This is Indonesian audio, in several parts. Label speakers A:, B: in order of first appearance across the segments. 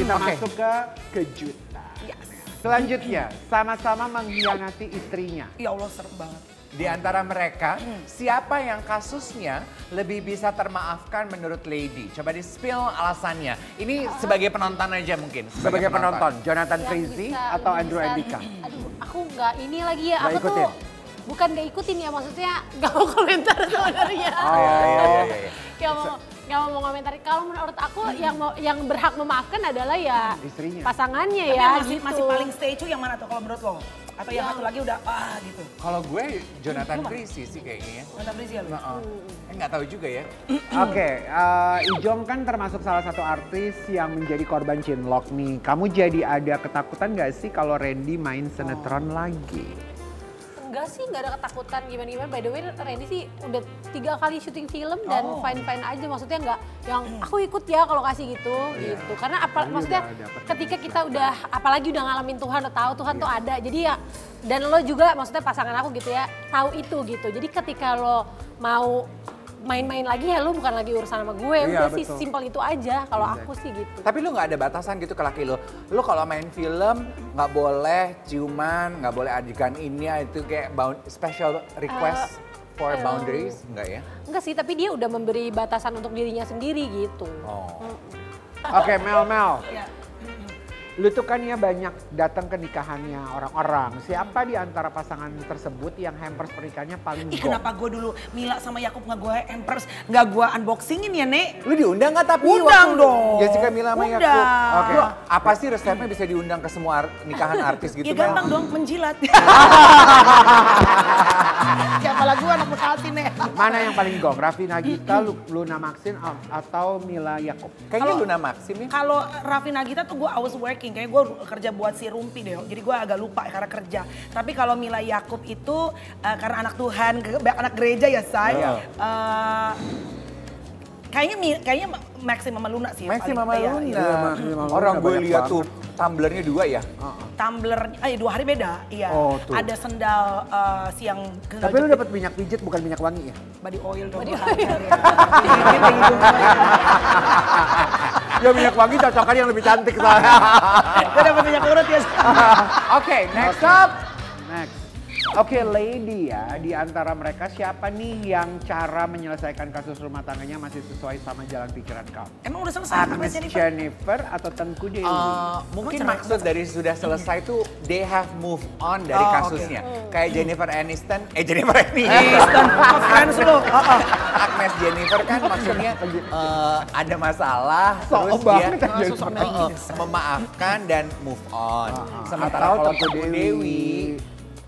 A: kita masuk ke kejutan.
B: Yes.
A: Selanjutnya, sama-sama mengkhianati istrinya.
B: Ya Allah, serem banget.
C: Di antara mereka, siapa yang kasusnya lebih bisa termaafkan menurut Lady? Coba di-spill alasannya. Ini sebagai penonton aja mungkin.
A: Sebagai penonton, Jonathan
D: Yang
A: Frizzy
D: bisa,
A: atau
D: lebih
A: Andrew
D: bisa-
A: Andika?
D: Aduh, aku nggak ini lagi ya.
A: Nggak
D: Aku
A: ikutin?
D: tuh bukan nggak ikutin ya, maksudnya nggak mau komentar sebenarnya.
A: Oh,
C: iya.
D: Nggak mau komentar. Kalau menurut aku yang berhak memaafkan adalah ya
A: Istrinya.
D: pasangannya
B: Tapi
D: ya.
B: yang masih,
D: gitu.
B: masih paling stay itu yang mana tuh kalau menurut lo? Atau yang satu lagi udah gitu?
C: Kalau gue Jonathan Frizzy sih kayaknya ya.
B: Mantap Rizky ya lo?
C: Nggak tahu juga ya.
A: Oke, Ijong kan termasuk salah satu artis yang menjadi korban cinlok nih. Kamu jadi ada ketakutan nggak sih kalau Randy main sinetron lagi?
D: Enggak sih, nggak ada ketakutan gimana-gimana. By the way, Randy sih udah 3 kali syuting film dan fine-fine aja. Maksudnya nggak yang aku ikut ya kalau kasih gitu. gitu. Karena maksudnya
A: udah dapet
D: ketika kita udah, apalagi udah ngalamin Tuhan, udah tahu Tuhan tuh ada. Jadi ya, dan lo juga maksudnya pasangan aku gitu ya, tahu itu gitu. Jadi ketika lo mau main-main lagi ya lo bukan lagi urusan sama gue.
A: Iya,
D: Udah sih
A: betul.
D: simpel itu aja kalau aku sih gitu.
C: Tapi lu nggak ada batasan gitu ke laki lu. Lu kalau main film nggak boleh ciuman, nggak boleh adegan ini itu kayak special request for boundaries, enggak ya?
D: Enggak sih, tapi dia udah memberi batasan untuk dirinya sendiri gitu.
C: Oh.
A: Oke, Mel.
B: Iya.
A: Lu tuh kan ya banyak datang ke nikahannya orang-orang. Siapa di antara pasangan tersebut yang hampers pernikahannya paling
B: Ih,
A: gong?
B: kenapa gue dulu Mila sama Yakub nggak gue hampers, nggak gue unboxingin ya, Nek?
C: Lu diundang nggak tapi?
B: Undang
C: waktu
B: dong.
C: Jessica Mila sama
B: Undang.
C: Yakub.
A: Oke.
C: Lu apa sih resepnya bisa diundang ke semua nikahan artis gitu?
B: Ya
C: Mel?
B: gampang dong, menjilat. Siapa lah gue anak Bekasi, Nek.
A: Mana yang paling gong? Raffi Nagita, Luna Maxine, atau Mila Yakob?
C: Kayaknya Luna Maxim ya.
B: Kalau Raffi Nagita tuh gue I was working, kayak gue kerja buat si Rumpi deh, jadi gue agak lupa karena kerja. Tapi kalau Mila Yakob itu karena anak Tuhan, anak gereja ya say. Kayaknya Maxim sama Luna sih.
C: Maxim
B: paling-
C: sama
B: iya,
C: Luna.
B: iya.
A: Maxim sama Luna
C: Orang gue
A: banyak
C: lihat
A: banget.
C: tuh tumblernya 2 ya.
B: Tumbler, 2 hari beda, iya.
A: Oh, tuh.
B: Ada sendal siang.
A: Tapi lu dapat minyak pijit bukan minyak wangi ya?
B: body oil dong.
D: Body
B: Body
D: oil.
A: Ya minyak wangi cocokan yang lebih cantik soalnya.
B: Gue dapet minyak urut ya.
C: Oke, next up.
A: Next. Oke, Lady ya, di antara mereka siapa nih yang cara menyelesaikan kasus rumah tangganya masih sesuai sama jalan pikiran kamu?
B: Emang udah selesai?
A: Agnes Jennifer atau Tengku Dewi?
C: Mungkin
B: Emang
C: maksud dari sudah selesai tuh they have moved on dari kasusnya. Kayak Jennifer Aniston, Jennifer Aniston.
B: Friends lu.
C: Agnes Jennifer kan maksudnya ada masalah
A: Sok
C: terus
A: banget
C: dia
A: aja.
B: Sosok Amerika.
C: memaafkan dan move on. Sementara
A: Atau
C: kalau
A: Tengku
C: Tengku
A: Dewi.
C: Dewi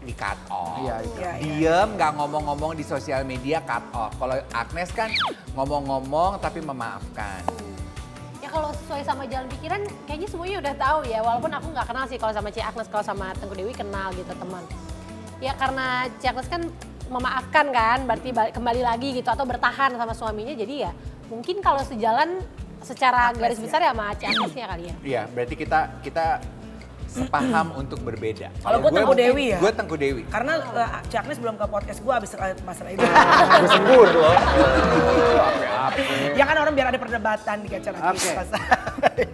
C: di cut off.
A: Iya, itu.
B: Iya, iya.
C: Diem nggak ngomong-ngomong di sosial media cut off. Kalau Agnes kan ngomong-ngomong tapi memaafkan.
D: Ya kalau sesuai sama jalan pikiran, kayaknya semuanya udah tahu ya. Walaupun aku nggak kenal sih kalau sama Ci Agnes, kalau sama Tengku Dewi kenal gitu teman. Ya karena Ci Agnes kan memaafkan kan, berarti kembali lagi gitu atau bertahan sama suaminya. Jadi ya mungkin kalau sejalan secara garis besar ya sama Ci Agnesnya kali ya.
C: Iya, berarti kita sepaham untuk berbeda.
B: Kalau gue Tengku Dewi ya?
C: Gue Tengku Dewi.
B: Karena Ci Agnes belum ke podcast gue abis masalah itu.
C: Gue sembur loh.
B: Ya kan orang biar ada perdebatan di acara
A: Oke.
B: kita.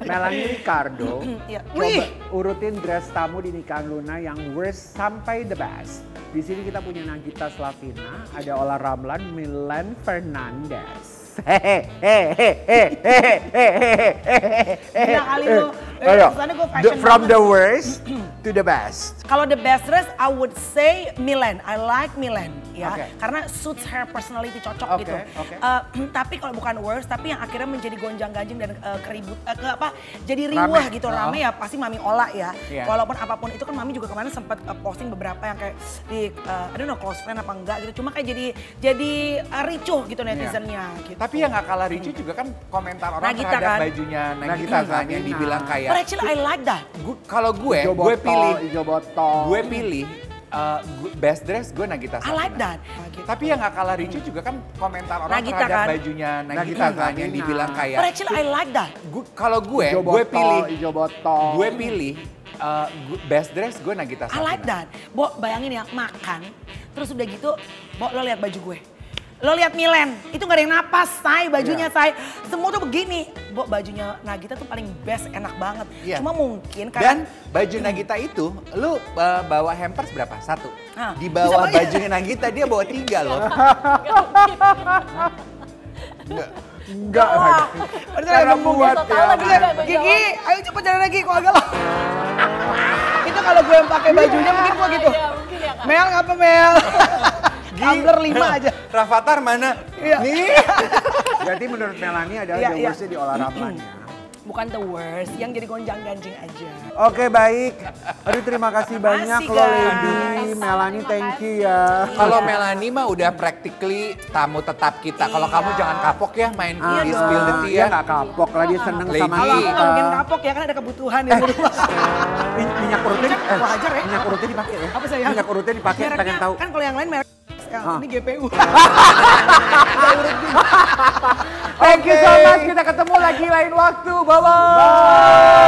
A: Melanie Ricardo,
B: Iya.
A: coba
B: Wih.
A: urutin dress tamu di nikahan Luna yang worst sampai the best. Di sini kita punya Nagita Slavina, ada Ola Ramlan, Milan Fernandez.
B: Gila kali lu.
A: Ayo,
B: Kesannya gue fashion
A: from
B: banget.
A: the worst to the best.
B: Kalau the best dress, I would say Milan. I like Milan, ya,
A: Oke.
B: karena suits her personality cocok
A: Oke,
B: gitu.
A: oke.
B: Tapi kalau bukan worst, tapi yang akhirnya menjadi gonjang-ganjing dan jadi riuh
A: Rame.
B: gitu, rame ya pasti Mami Ola ya.
C: Iya.
B: Walaupun apapun itu kan Mami juga kemarin sempat posting beberapa yang kayak di, I don't know close friend apa enggak gitu. Cuma kayak jadi ricuh gitu netizennya. Gitu.
C: Tapi yang gak kalah ricu juga kan komentar orang
B: Nagita
C: terhadap
B: kan?
C: bajunya
A: Nagita
C: Nagita kan yang
A: Slavina.
C: dibilang
B: But
C: kayak
B: actually I like that.
C: kalau gue
A: Ijo botol.
C: gue pilih best dress gue Nagita
B: I like
C: Slavina.
B: that. Gitu.
C: Tapi yang gak kalah ricu juga kan komentar orang
B: Nagita
C: terhadap
B: kan?
C: bajunya Nagita
A: Nagita
C: kan yang
A: Slavina.
C: dibilang kayak
B: But actually I like that.
C: kalau gue
A: Ijo botol.
C: gue pilih best dress gue Nagita
B: I
C: Slavina.
B: like that. Bo, bayangin ya, makan, terus udah gitu, Bo, lo lihat baju gue. Lo lihat Milen, itu gak ada yang napas, say, bajunya say. Semua tuh begini. Bajunya Nagita tuh paling best, enak banget.
C: Iya.
B: Cuma mungkin karena...
C: Dan baju Nagita itu, lu bawa hampers berapa? 1.
B: Ah,
C: Di bawah
B: bisa
C: bajunya Nagita dia bawa 3 loh.
A: Enggak
B: Wah,
A: lagi.
B: bener
A: Cara
B: gembung
A: buat
D: ya.
A: ya.
D: Lagi ada baju
B: Gigi, ayo cepet jalan lagi, kok agak lah. Itu kalau gue yang pakai bajunya mungkin gue gitu.
D: Iya, mungkin ya, Kak.
B: Mel ngapa Mel? Tumbler 5 aja.
C: Rafathar mana?
B: Iya.
C: Nih.
A: Berarti menurut Melanie adalah
B: Iya,
A: the
B: iya.
A: worst-nya di olahraganya.
B: Bukan the worst, yang jadi gonjang-ganjing aja.
A: Oke baik. Aduh terima kasih banyak
B: Makasih,
A: lo
B: guys.
A: Lady. Melanie thank you ya.
C: Kalau Melanie mah udah practically tamu tetap kita. Kalau kamu jangan kapok ya main
B: Iya
C: di
B: dong.
C: spill the tea
A: Dia
C: ya.
A: nggak kapok lah, dia seneng
C: Lady.
A: sama
B: Kalau aku
A: kita.
B: nggak mungkin kapok ya, kan ada kebutuhan di rumah.
A: Minyak urutnya,
B: Wajar ya.
A: minyak urutnya dipakai ya.
B: Apa sayang?
A: Minyak urutnya dipakai,
B: Mereknya,
A: pengen tahu.
B: Kan kalau yang lain merek ini GPU.
A: Thank you so much, kita ketemu lagi lain waktu. Bye-bye.